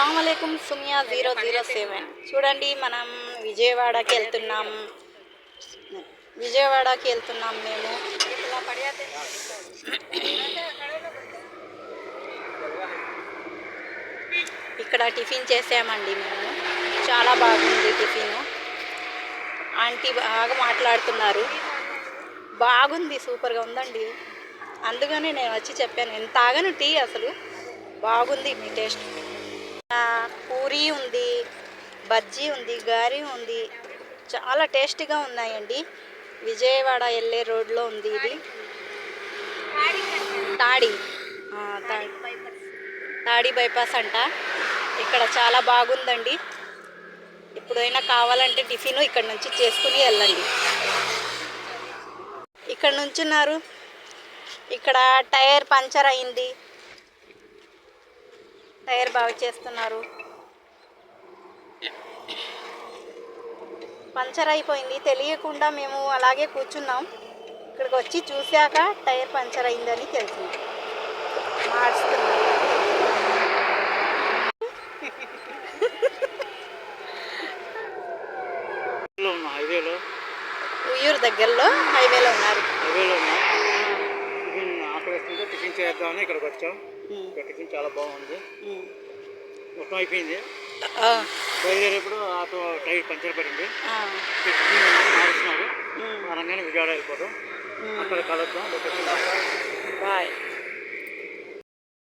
అస్సలాముఅలైకుం సుమియా 007 చూడండి మనం విజయవాడకి వెళ్తున్నాం మేము. ఇక్కడ టిఫిన్ చేసామండి మేము. చాలా బాగుంది టిఫిన్. ఆంటీ బాగా మాట్లాడుతున్నారు. బాగుంది, సూపర్గా ఉందండి. అందుకని నేను వచ్చి చెప్పాను, నేను తాగను టీ, అసలు బాగుంది మీ టేస్ట్. పూరీ ఉంది, బజ్జీ ఉంది, గారి ఉంది, చాలా టేస్టీగా ఉన్నాయండి. విజయవాడ వెళ్ళే రోడ్లో ఉంది ఇది. తాడి తాడి బైపాస్ అంట. ఇక్కడ చాలా బాగుందండి. ఎప్పుడైనా కావాలంటే టిఫిన్ ఇక్కడ నుంచి చేసుకుని వెళ్ళండి. ఇక్కడ నుంచున్నారు. ఇక్కడ టైర్ పంచర్ అయింది, టైర్ బాగా చేస్తున్నారు. పంచర్ అయిపోయింది, తెలియకుండా మేము అలాగే కూర్చున్నాం. ఇక్కడికి వచ్చి చూశాక టైర్ పంచర్ అయిందని తెలిసింది, మార్చుతున్నాం. ఉయ్యూరు దగ్గరలో హైవేలో ఉన్నారు. టిఫిన్ చేద్దామని ఇక్కడికి వచ్చాం. టిఫిన్ చాలా బాగుంది. మొత్తం అయిపోయింది. బయలుదేరేప్పుడు ఆటో టైర్ పంచర్ పడింది. మారుస్తున్నారు. అనగానే విజయవాడ వెళ్ళిపోతాం. అక్కడ కలుద్దాం. బాయ్.